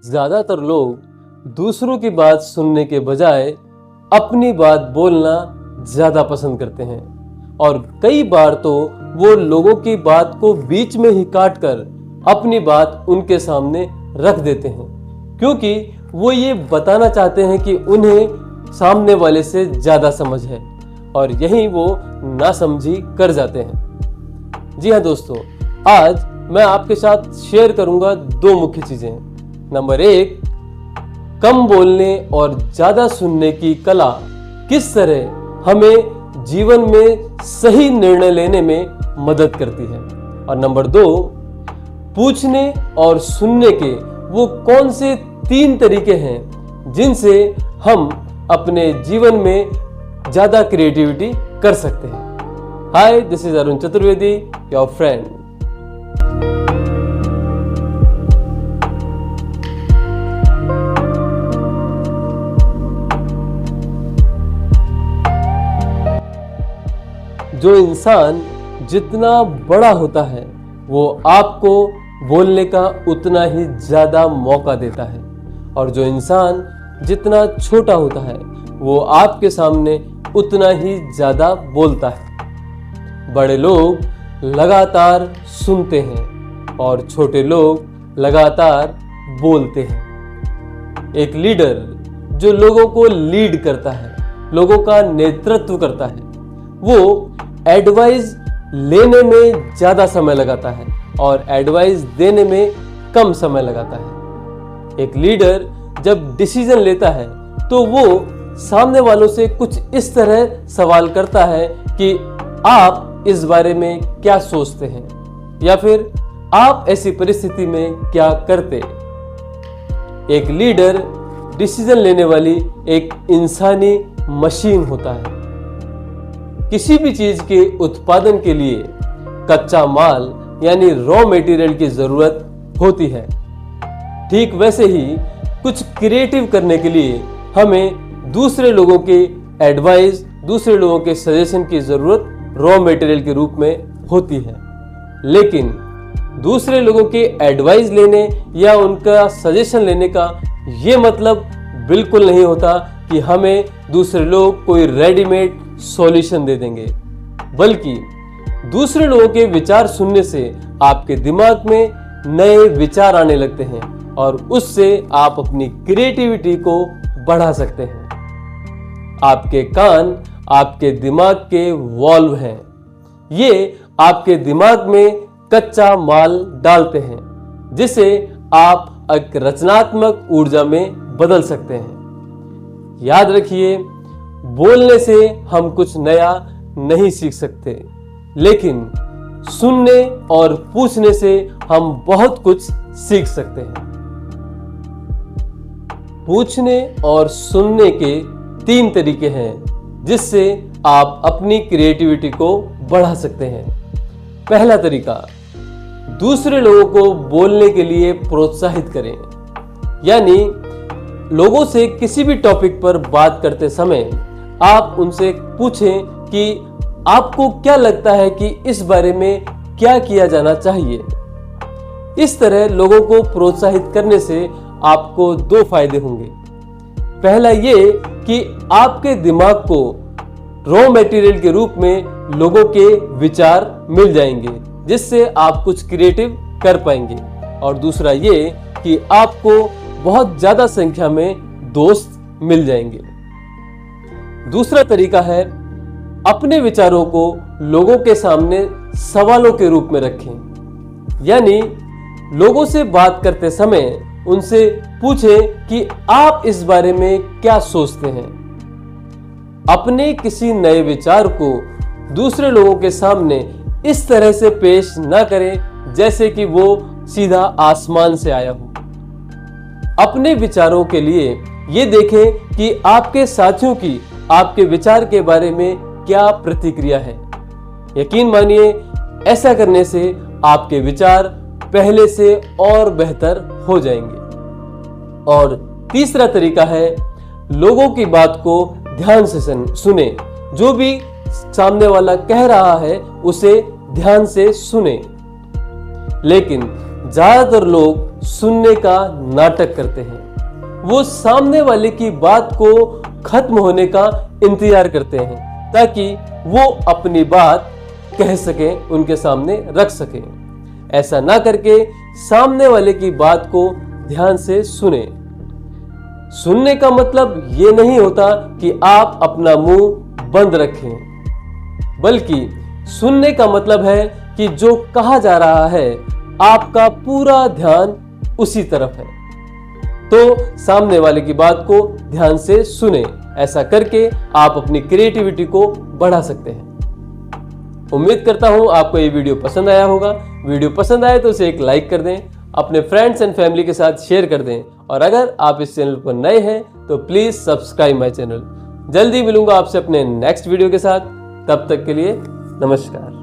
ज्यादातर लोग दूसरों की बात सुनने के बजाय अपनी बात बोलना ज्यादा पसंद करते हैं और कई बार तो वो लोगों की बात को बीच में ही काटकर अपनी बात उनके सामने रख देते हैं, क्योंकि वो ये बताना चाहते हैं कि उन्हें सामने वाले से ज्यादा समझ है और यही वो नासमझी कर जाते हैं। जी हाँ दोस्तों, आज मैं आपके साथ शेयर करूंगा दो मुख्य चीजें। नंबर 1, कम बोलने और ज्यादा सुनने की कला किस तरह हमें जीवन में सही निर्णय लेने में मदद करती है। और नंबर 2, पूछने और सुनने के वो कौन से 3 तरीके हैं जिनसे हम अपने जीवन में ज्यादा क्रिएटिविटी कर सकते हैं। Hi, this is Arun Chaturvedi, your friend. जो इंसान जितना बड़ा होता है वो आपको बोलने का उतना ही ज्यादा मौका देता है, और जो इंसान जितना छोटा होता है वो आपके सामने उतना ही ज्यादा बोलता है। बड़े लोग लगातार सुनते हैं और छोटे लोग लगातार बोलते हैं। एक लीडर जो लोगों को लीड करता है, लोगों का नेतृत्व करता है, वो एडवाइस लेने में ज्यादा समय लगाता है और एडवाइस देने में कम समय लगाता है। एक लीडर जब डिसीजन लेता है तो वो सामने वालों से कुछ इस तरह सवाल करता है कि आप इस बारे में क्या सोचते हैं, या फिर आप ऐसी परिस्थिति में क्या करते। एक लीडर डिसीजन लेने वाली एक इंसानी मशीन होता है। किसी भी चीज के उत्पादन के लिए कच्चा माल यानी रॉ मटेरियल की जरूरत होती है। ठीक वैसे ही कुछ क्रिएटिव करने के लिए हमें दूसरे लोगों के एडवाइस, दूसरे लोगों के सजेशन की जरूरत रॉ मटेरियल के रूप में होती है। लेकिन दूसरे लोगों के एडवाइस लेने या उनका सजेशन लेने का ये मतलब बिल्कुल नहीं होता कि हमें दूसरे लोग कोई रेडीमेड सॉल्यूशन दे देंगे, बल्कि दूसरे लोगों के विचार सुनने से आपके दिमाग में नए विचार आने लगते हैं और उससे आप अपनी क्रिएटिविटी को बढ़ा सकते हैं। आपके कान आपके दिमाग के वॉल्व हैं। ये आपके दिमाग में कच्चा माल डालते हैं जिसे आप एक रचनात्मक ऊर्जा में बदल सकते हैं। याद रखिए, बोलने से हम कुछ नया नहीं सीख सकते, लेकिन सुनने और पूछने से हम बहुत कुछ सीख सकते हैं। पूछने और सुनने के 3 तरीके हैं जिससे आप अपनी क्रिएटिविटी को बढ़ा सकते हैं। पहला तरीका, दूसरे लोगों को बोलने के लिए प्रोत्साहित करें। यानी लोगों से किसी भी टॉपिक पर बात करते समय आप उनसे पूछें कि आपको क्या लगता है कि इस बारे में क्या किया जाना चाहिए। इस तरह लोगों को प्रोत्साहित करने से आपको 2 फायदे होंगे। पहला ये कि आपके दिमाग को रॉ मटेरियल के रूप में लोगों के विचार मिल जाएंगे जिससे आप कुछ क्रिएटिव कर पाएंगे, और दूसरा ये कि आपको बहुत ज्यादा संख्या में दोस्त मिल जाएंगे। दूसरा तरीका है, अपने विचारों को लोगों के सामने सवालों के रूप में रखें। यानी लोगों से बात करते समय उनसे पूछें कि आप इस बारे में क्या सोचते हैं। अपने किसी नए विचार को दूसरे लोगों के सामने इस तरह से पेश ना करें जैसे कि वो सीधा आसमान से आया हो। अपने विचारों के लिए ये देखें कि आपके साथियों की आपके विचार के बारे में क्या प्रतिक्रिया है। यकीन मानिए, ऐसा करने से आपके विचार पहले से और बेहतर हो जाएंगे। और तीसरा तरीका है, लोगों की बात को ध्यान से सुने। जो भी सामने वाला कह रहा है उसे ध्यान से सुने। लेकिन ज्यादातर लोग सुनने का नाटक करते हैं। वो सामने वाले की बात को खत्म होने का इंतजार करते हैं ताकि वो अपनी बात कह सकें, उनके सामने रख सकें। ऐसा ना करके सामने वाले की बात को ध्यान से सुने। सुनने का मतलब ये नहीं होता कि आप अपना मुंह बंद रखें, बल्कि सुनने का मतलब है कि जो कहा जा रहा है आपका पूरा ध्यान उसी तरफ है। तो सामने वाले की बात को ध्यान से सुने। ऐसा करके आप अपनी क्रिएटिविटी को बढ़ा सकते हैं। उम्मीद करता हूं आपको ये वीडियो पसंद आया होगा। वीडियो पसंद आए तो उसे एक लाइक कर दें, अपने फ्रेंड्स एंड फैमिली के साथ शेयर कर दें, और अगर आप इस चैनल पर नए हैं तो प्लीज सब्सक्राइब माय चैनल। जल्दी मिलूंगा आपसे अपने नेक्स्ट वीडियो के साथ। तब तक के लिए नमस्कार।